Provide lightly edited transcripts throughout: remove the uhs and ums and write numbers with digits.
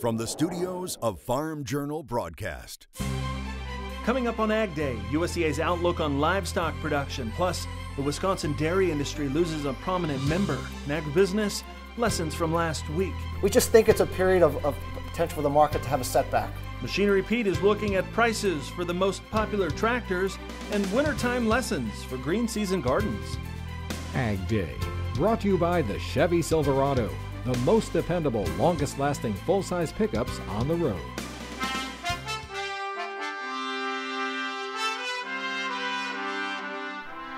from the studios of Farm Journal Broadcast. Coming up on Ag Day, USDA's outlook on livestock production, plus the Wisconsin dairy industry loses a prominent member. In agribusiness, lessons from last week. We just think it's a period of potential for the market to have a setback. Machinery Pete is looking at prices for the most popular tractors and wintertime lessons for green season gardens. Ag Day, brought to you by the Chevy Silverado, the most dependable, longest-lasting full-size pickups on the road.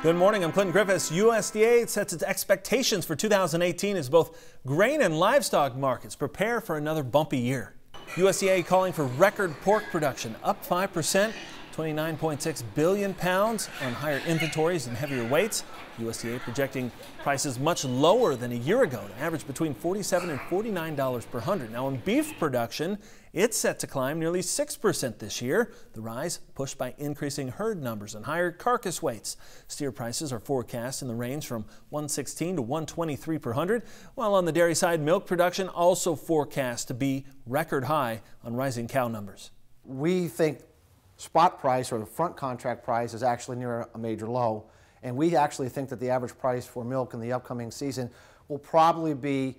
Good morning, I'm Clinton Griffiths. USDA sets its expectations for 2018 as both grain and livestock markets prepare for another bumpy year. USDA calling for record pork production, up 5%, 29.6 billion pounds on higher inventories and heavier weights. USDA projecting prices much lower than a year ago to average between $47 and $49 per hundred. Now in beef production, it's set to climb nearly 6% this year. The rise pushed by increasing herd numbers and higher carcass weights. Steer prices are forecast in the range from $116 to $123 per hundred, while on the dairy side, milk production also forecast to be record high on rising cow numbers. We think spot price or the front contract price is actually near a major low, and we actually think that the average price for milk in the upcoming season will probably be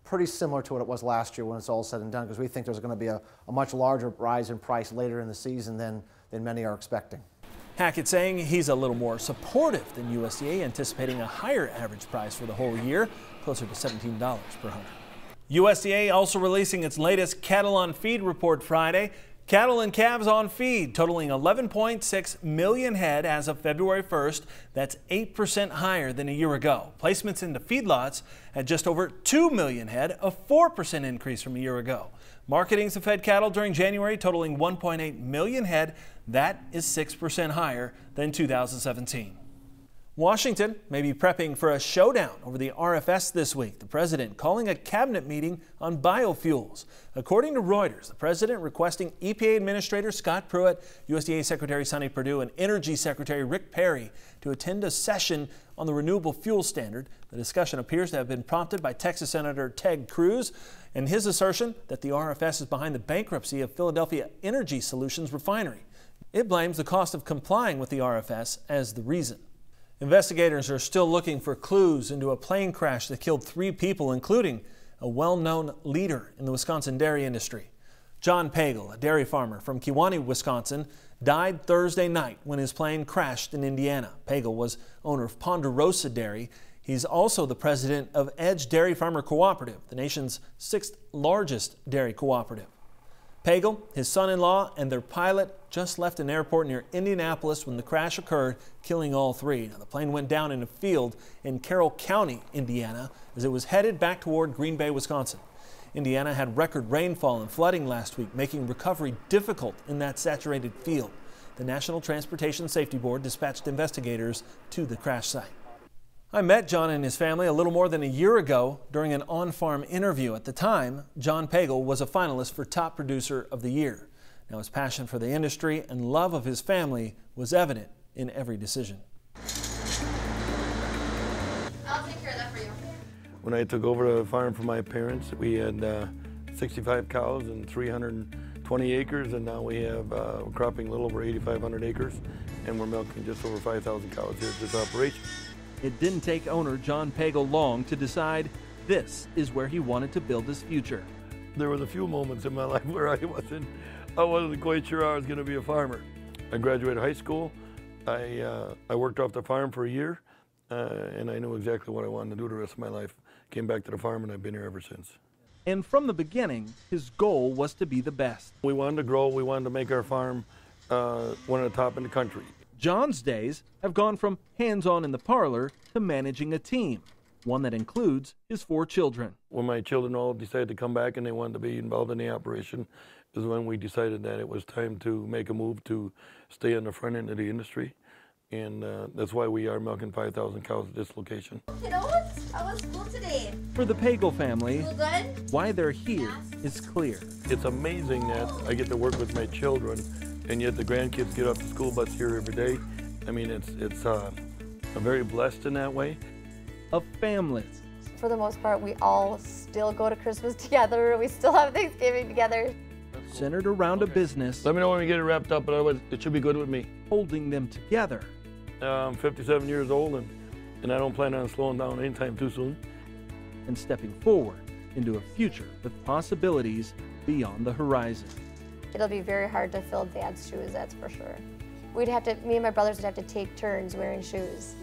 pretty similar to what it was last year when it's all said and done, because we think there's going to be a much larger rise in price later in the season than many are expecting. Hackett saying he's a little more supportive than USDA, anticipating a higher average price for the whole year, closer to $17 per hundred. USDA also releasing its latest cattle on feed report Friday. Cattle and calves on feed totaling 11.6 million head as of February 1st. That's 8% higher than a year ago. Placements into feedlots at just over 2 million head, a 4% increase from a year ago. Marketings of fed cattle during January totaling 1.8 million head. That is 6% higher than 2017. Washington may be prepping for a showdown over the RFS this week. The president calling a cabinet meeting on biofuels. According to Reuters, the president requesting EPA Administrator Scott Pruitt, USDA Secretary Sonny Perdue, and Energy Secretary Rick Perry to attend a session on the renewable fuel standard. The discussion appears to have been prompted by Texas Senator Ted Cruz and his assertion that the RFS is behind the bankruptcy of Philadelphia Energy Solutions refinery. It blames the cost of complying with the RFS as the reason. Investigators are still looking for clues into a plane crash that killed 3 people, including a well-known leader in the Wisconsin dairy industry. John Pagel, a dairy farmer from Kewanee, Wisconsin, died Thursday night when his plane crashed in Indiana. Pagel was owner of Ponderosa Dairy. He's also the president of Edge Dairy Farmer Cooperative, the nation's 6th largest dairy cooperative. Pagel, his son-in-law, and their pilot just left an airport near Indianapolis when the crash occurred, killing all 3. Now, the plane went down in a field in Carroll County, Indiana, as it was headed back toward Green Bay, Wisconsin. Indiana had record rainfall and flooding last week, making recovery difficult in that saturated field. The National Transportation Safety Board dispatched investigators to the crash site. I met John and his family a little more than a year ago during an on-farm interview. At the time, John Pagel was a finalist for Top Producer of the Year. Now his passion for the industry and love of his family was evident in every decision. I'll take care of that for you. When I took over the farm from my parents, we had 65 cows and 320 acres, and now we have cropping a little over 8,500 acres, and we're milking just over 5,000 cows here at this operation. It didn't take owner John Pagel long to decide this is where he wanted to build his future. There was a few moments in my life where I wasn't quite sure I was going to be a farmer. I graduated high school. I worked off the farm for a year, and I knew exactly what I wanted to do the rest of my life. Came back to the farm, and I've been here ever since. And from the beginning, his goal was to be the best. We wanted to grow. We wanted to make our farm one of the top in the country. John's days have gone from hands-on in the parlor to managing a team, one that includes his 4 children. When my children all decided to come back and they wanted to be involved in the operation is when we decided that it was time to make a move to stay on the front end of the industry. And that's why we are milking 5,000 cows at this location. Kiddos, how was school today? For the Pagel family, School good? why they're here is clear. It's amazing that I get to work with my children, and yet the grandkids get off the school bus here every day. I mean, I'm very blessed in that way. A family for the most part, we all still go to Christmas together. We still have Thanksgiving together. Centered around a business Let me know when we get it wrapped up, but otherwise it should be good with me. holding them together. I'm 57 years old, and I don't plan on slowing down anytime too soon. And stepping forward into a future with possibilities beyond the horizon. It'll be very hard to fill Dad's shoes, that's for sure. Me and my brothers would have to take turns wearing shoes.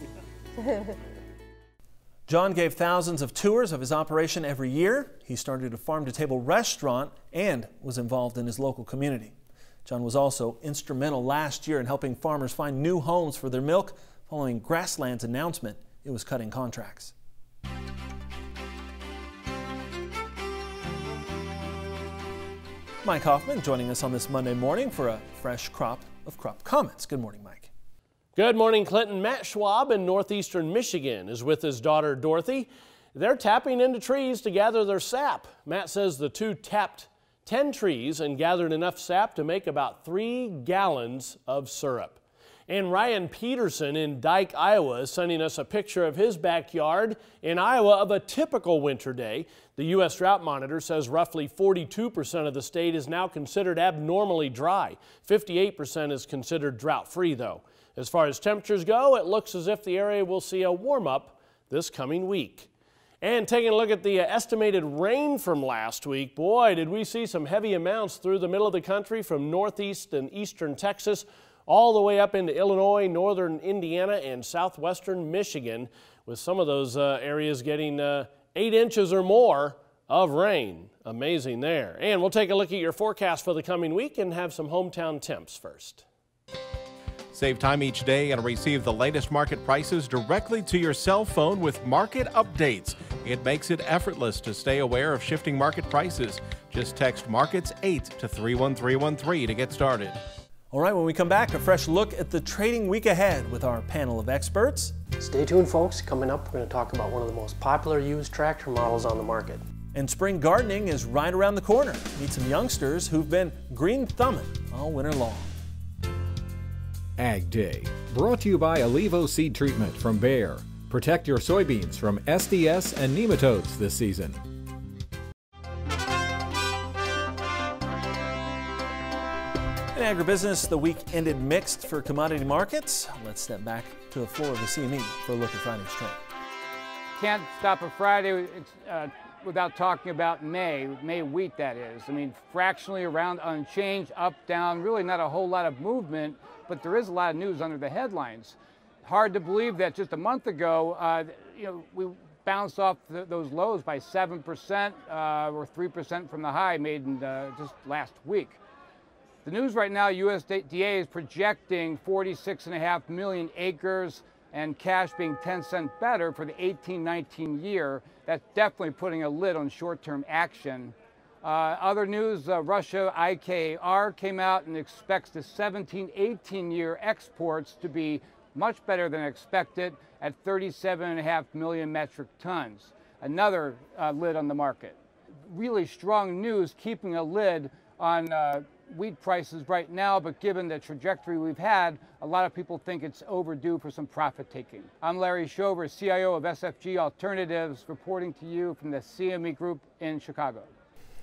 John gave thousands of tours of his operation every year. He started a farm-to-table restaurant and was involved in his local community. John was also instrumental last year in helping farmers find new homes for their milk following Grassland's announcement it was cutting contracts. Mike Hoffman joining us on this Monday morning for a fresh crop of crop comments. Good morning, Mike. Good morning, Clinton. Matt Schwab in northeastern Michigan is with his daughter Dorothy. They're tapping into trees to gather their sap. Matt says the two tapped 10 trees and gathered enough sap to make about 3 gallons of syrup. And Ryan Peterson in Dike, Iowa is sending us a picture of his backyard in Iowa of a typical winter day. The U.S. Drought Monitor says roughly 42% of the state is now considered abnormally dry. 58% is considered drought-free, though. As far as temperatures go, it looks as if the area will see a warm-up this coming week. And taking a look at the estimated rain from last week, boy, did we see some heavy amounts through the middle of the country from northeast and eastern Texas all the way up into Illinois, northern Indiana, and southwestern Michigan, with some of those areas getting 8 inches or more of rain. Amazing there. And we'll take a look at your forecast for the coming week and have some hometown temps first. Save time each day and receive the latest market prices directly to your cell phone with market updates. It makes it effortless to stay aware of shifting market prices. Just text Markets 8 to 31313 to get started. All right, when we come back, a fresh look at the trading week ahead with our panel of experts. Stay tuned, folks. Coming up, we're going to talk about one of the most popular used tractor models on the market. And spring gardening is right around the corner. Meet some youngsters who've been green thumbing all winter long. AgDay, brought to you by Alivo Seed Treatment from Bayer. Protect your soybeans from SDS and nematodes this season. In agribusiness, the week ended mixed for commodity markets. Let's step back to the floor of the CME for a look at Friday's trade. Can't stop a Friday without talking about May wheat, that is. I mean, fractionally around unchanged, up, down, really not a whole lot of movement, but there is a lot of news under the headlines. Hard to believe that just a month ago, we bounced off those lows by 7% or 3% from the high made in just last week. The news right now, USDA is projecting 46.5 million acres and cash being 10 cents better for the 18-19 year. That's definitely putting a lid on short-term action. Other news, Russia IKR came out and expects the 17-18 year exports to be much better than expected at 37.5 million metric tons. Another lid on the market. Really strong news keeping a lid on wheat prices right now, but given the trajectory we've had, a lot of people think it's overdue for some profit taking. I'm Larry Shover, CIO of SFG Alternatives, reporting to you from the CME Group in Chicago.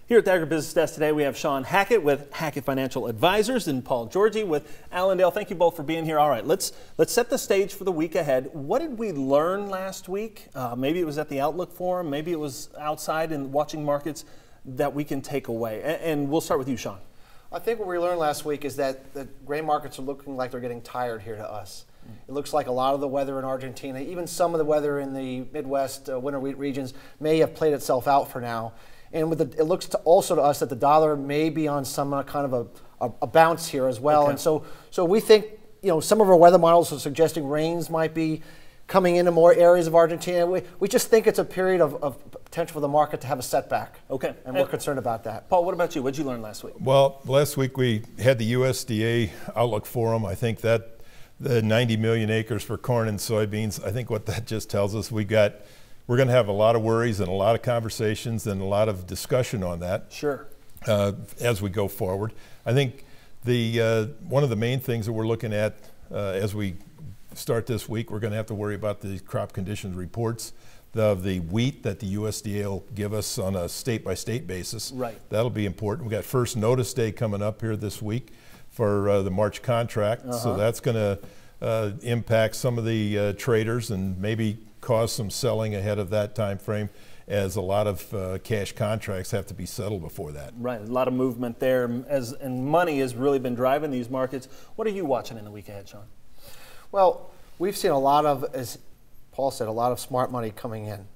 Here at the Agribusiness Desk today, we have Sean Hackett with Hackett Financial Advisors and Paul Georgie with Allendale. Thank you both for being here. All right, let's set the stage for the week ahead. What did we learn last week? Maybe it was at the Outlook Forum, maybe it was outside and watching markets that we can take away. And we'll start with you, Sean. I think what we learned last week is that the grain markets are looking like they're getting tired here to us. It looks like a lot of the weather in Argentina, even some of the weather in the Midwest winter wheat regions may have played itself out for now. And it looks also to us that the dollar may be on some kind of a bounce here as well. Okay. And so we think, some of our weather models are suggesting rains might be coming into more areas of Argentina. We just think it's a period of potential for the market to have a setback. Okay. And we're concerned about that. Paul, what about you? What did you learn last week? Well, last week we had the USDA Outlook Forum. I think that the 90 million acres for corn and soybeans, I think what that just tells us, we're going to have a lot of worries and a lot of conversations and a lot of discussion on that. Sure. As we go forward. I think one of the main things that we're looking at as we start this week, we're going to have to worry about the crop conditions reports the wheat that the USDA will give us on a state-by-state basis. Right. That'll be important. We got first notice day coming up here this week for the March contract, so that's going to impact some of the traders and maybe cause some selling ahead of that time frame, as a lot of cash contracts have to be settled before that. Right, a lot of movement there, and money has really been driving these markets. What are you watching in the week ahead, Sean? Well, we've seen a lot of, as Paul said, a lot of smart money coming in.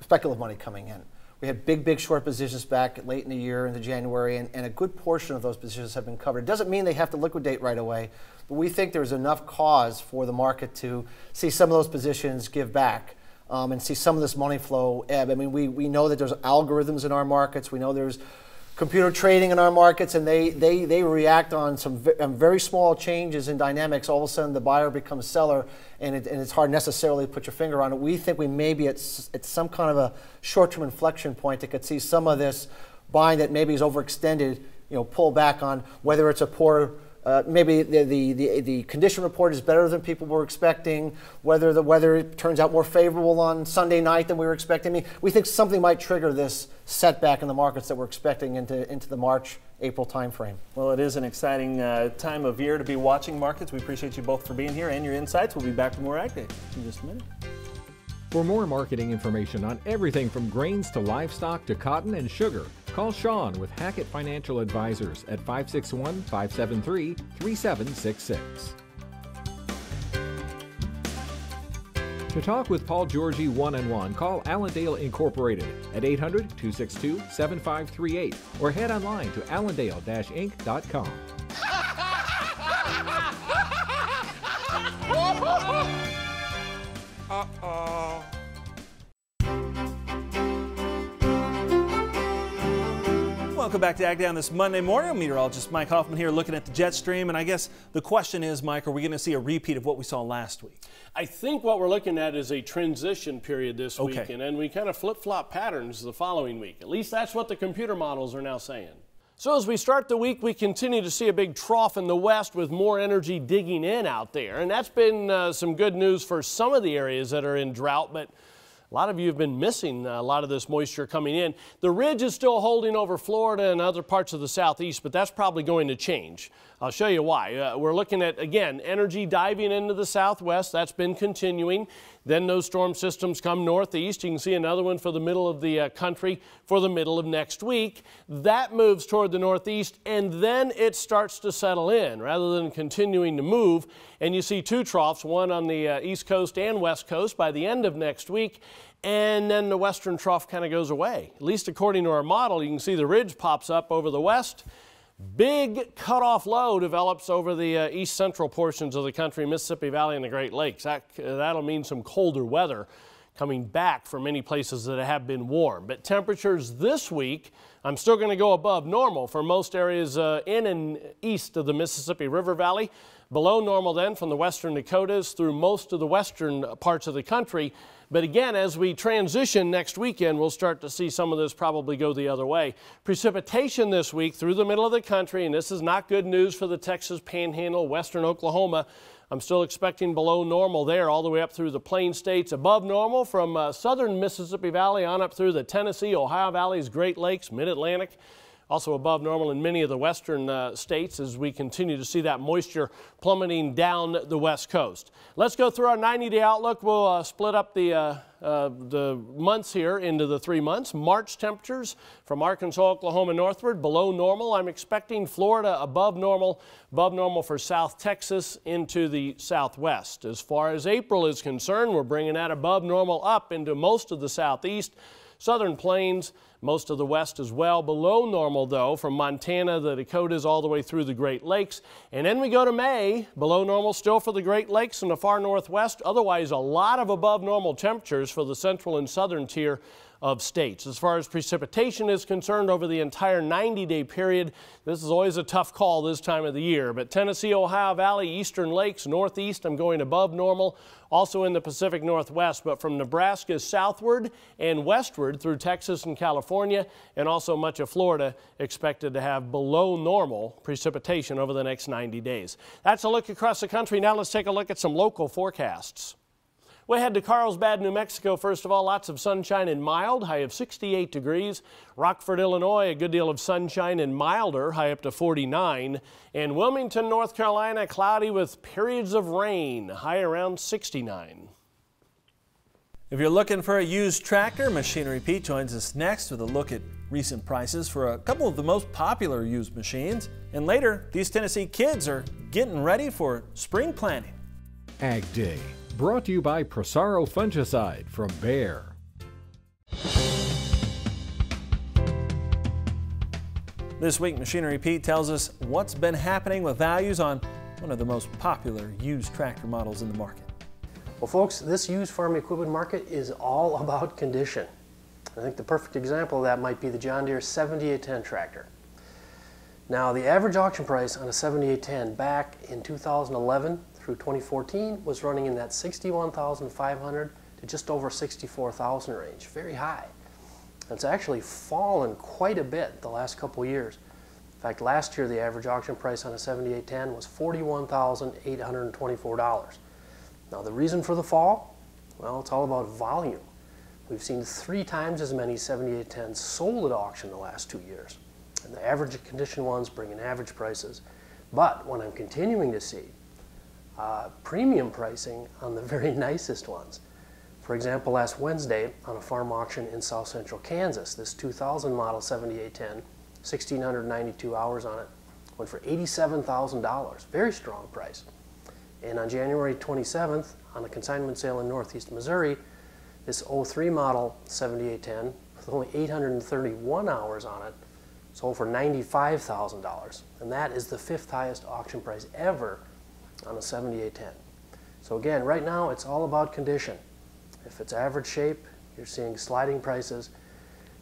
Speculative money coming in. We had big short positions back late in the year into January, and a good portion of those positions have been covered. It doesn't mean they have to liquidate right away, but we think there's enough cause for the market to see some of those positions give back. And see some of this money flow ebb. I mean, we know that there's algorithms in our markets. We know there's computer trading in our markets, and they react on some very small changes in dynamics. All of a sudden, the buyer becomes seller, and it's hard necessarily to put your finger on it. We think we may be at some kind of a short-term inflection point that could see some of this buying that maybe is overextended, pull back on, whether it's a poor. Maybe the condition report is better than people were expecting, whether the weather turns out more favorable on Sunday night than we were expecting. I mean, we think something might trigger this setback in the markets that we're expecting into the March-April timeframe. Well, it is an exciting time of year to be watching markets. We appreciate you both for being here and your insights. We'll be back with more AgDay in just a minute. For more marketing information on everything from grains to livestock to cotton and sugar, call Sean with Hackett Financial Advisors at 561-573-3766. To talk with Paul Georgie one-on-one, call Allendale Incorporated at 800-262-7538 or head online to allendale-inc.com. Uh-oh. Welcome back to AgDay on this Monday morning. Meteorologist Mike Hoffman here looking at the jet stream. And I guess the question is, Mike, are we going to see a repeat of what we saw last week? I think what we're looking at is a transition period this week, and then we kind of flip-flop patterns the following week. At least that's what the computer models are now saying. So as we start the week, we continue to see a big trough in the west with more energy digging in out there. And that's been some good news for some of the areas that are in drought, but a lot of you have been missing a lot of this moisture coming in. The ridge is still holding over Florida and other parts of the southeast, but that's probably going to change. I'll show you why. We're looking at, again, energy diving into the southwest. That's been continuing. Then those storm systems come northeast. You can see another one for the middle of the country for the middle of next week. That moves toward the northeast, and then it starts to settle in rather than continuing to move. And you see two troughs, one on the east coast and west coast by the end of next week. And then the western trough kind of goes away. At least according to our model, you can see the ridge pops up over the west. Big cutoff low develops over the east central portions of the country, Mississippi Valley and the Great Lakes. That'll mean some colder weather coming back for many places that have been warm. But temperatures this week, I'm still going to go above normal for most areas in and east of the Mississippi River Valley. Below normal then from the western Dakotas through most of the western parts of the country. But again, as we transition next weekend, we'll start to see some of this probably go the other way. Precipitation this week through the middle of the country, and this is not good news for the Texas Panhandle, western Oklahoma. I'm still expecting below normal there all the way up through the Plain States. Above normal from southern Mississippi Valley on up through the Tennessee, Ohio Valleys, Great Lakes, Mid-Atlantic. Also above normal in many of the western states as we continue to see that moisture plummeting down the west coast. Let's go through our 90-day outlook. We'll split up the months here into the 3 months. March temperatures from Arkansas, Oklahoma northward below normal. I'm expecting Florida above normal for South Texas into the southwest. As far as April is concerned, we're bringing that above normal up into most of the southeast, southern plains, most of the west as well. Below normal, though, from Montana, the Dakotas, all the way through the Great Lakes. And then we go to May, below normal still for the Great Lakes and the far northwest. Otherwise, a lot of above normal temperatures for the central and southern tier of states. As far as precipitation is concerned over the entire 90-day period, this is always a tough call this time of the year. But Tennessee, Ohio Valley, eastern lakes, northeast, I'm going above normal. Also in the Pacific Northwest, but from Nebraska southward and westward through Texas and California, and also much of Florida, expected to have below normal precipitation over the next 90 days. That's a look across the country. Now let's take a look at some local forecasts. We head to Carlsbad, New Mexico. First of all, lots of sunshine and mild, high of 68 degrees. Rockford, Illinois, a good deal of sunshine and milder, high up to 49. And Wilmington, North Carolina, cloudy with periods of rain, high around 69. If you're looking for a used tractor, Machinery Pete joins us next with a look at recent prices for a couple of the most popular used machines. And later, these Tennessee kids are getting ready for spring planting. AgDay, brought to you by Prosaro Fungicide from Bayer. This week, Machinery Pete tells us what's been happening with values on one of the most popular used tractor models in the market. Well, folks, this used farm equipment market is all about condition. I think the perfect example of that might be the John Deere 7810 tractor. Now, the average auction price on a 7810 back in 2011 through 2014 was running in that $61,500 to just over $64,000 range, very high. It's actually fallen quite a bit the last couple years. In fact, last year the average auction price on a 7810 was $41,824. Now, the reason for the fall? Well, it's all about volume. We've seen 3 times as many 7810s sold at auction the last 2 years. And the average condition ones bring in average prices. But what I'm continuing to see, premium pricing on the very nicest ones. For example, last Wednesday on a farm auction in south central Kansas, this 2000 model 7810, 1,692 hours on it, went for $87,000, very strong price. And on January 27th, on a consignment sale in northeast Missouri, this 03 model 7810, with only 831 hours on it, sold for $95,000. And that is the 5th highest auction price ever on a 7810. So again, right now it's all about condition. If it's average shape, you're seeing sliding prices,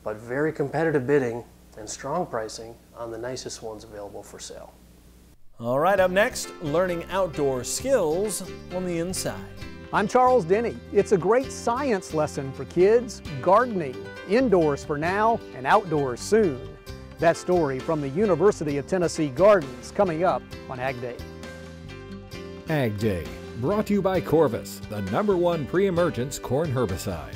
but very competitive bidding and strong pricing on the nicest ones available for sale. All right, up next, learning outdoor skills on the inside. I'm Charles Denny. It's a great science lesson for kids, gardening, indoors for now and outdoors soon. That story from the University of Tennessee Gardens coming up on AgDay. AgDay, brought to you by Corvus, the #1 pre-emergence corn herbicide.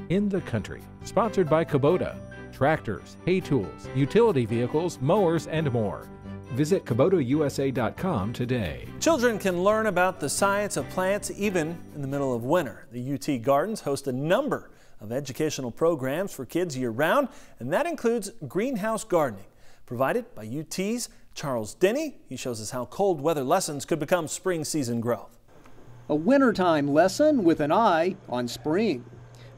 In the Country, sponsored by Kubota. Tractors, hay tools, utility vehicles, mowers, and more. Visit KubotaUSA.com today. Children can learn about the science of plants even in the middle of winter. The UT Gardens host a number of educational programs for kids year-round, and that includes greenhouse gardening, provided by UT's Charles Denny. He shows us how cold weather lessons could become spring season growth. A wintertime lesson with an eye on spring.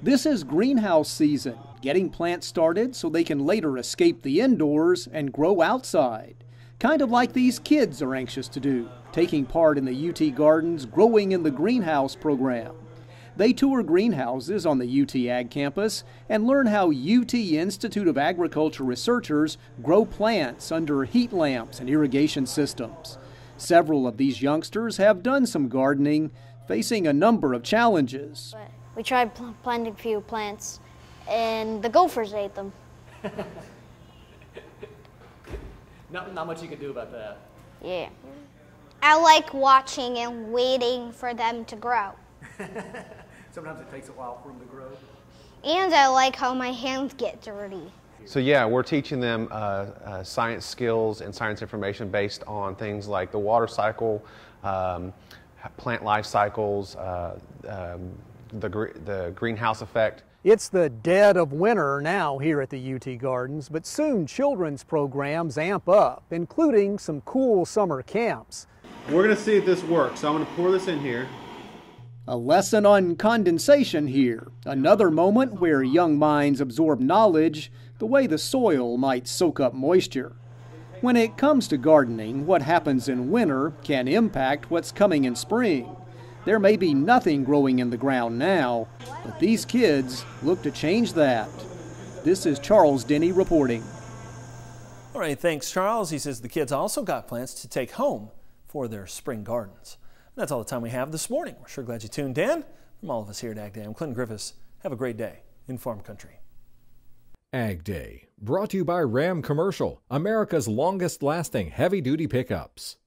This is greenhouse season, getting plants started so they can later escape the indoors and grow outside. Kind of like these kids are anxious to do, taking part in the UT Gardens Growing in the Greenhouse program. They tour greenhouses on the UT Ag campus and learn how UT Institute of Agriculture researchers grow plants under heat lamps and irrigation systems. Several of these youngsters have done some gardening, facing a number of challenges. We tried planting a few plants, and the gophers ate them. Not much you can do about that. Yeah. I like watching and waiting for them to grow. Sometimes it takes a while for them to grow. And I like how my hands get dirty. So yeah, we're teaching them science skills and science information based on things like the water cycle, plant life cycles, the greenhouse effect. It's the dead of winter now here at the UT Gardens, but soon children's programs amp up, including some cool summer camps. We're going to see if this works, so I'm going to pour this in here. A lesson on condensation here, another moment where young minds absorb knowledge the way the soil might soak up moisture. When it comes to gardening, what happens in winter can impact what's coming in spring. There may be nothing growing in the ground now, but these kids look to change that. This is Charles Denny reporting. All right, thanks, Charles. He says the kids also got plants to take home for their spring gardens. And that's all the time we have this morning. We're sure glad you tuned in. From all of us here at AgDay, I'm Clinton Griffiths. Have a great day in Farm Country. AgDay, brought to you by Ram Commercial, America's longest-lasting heavy-duty pickups.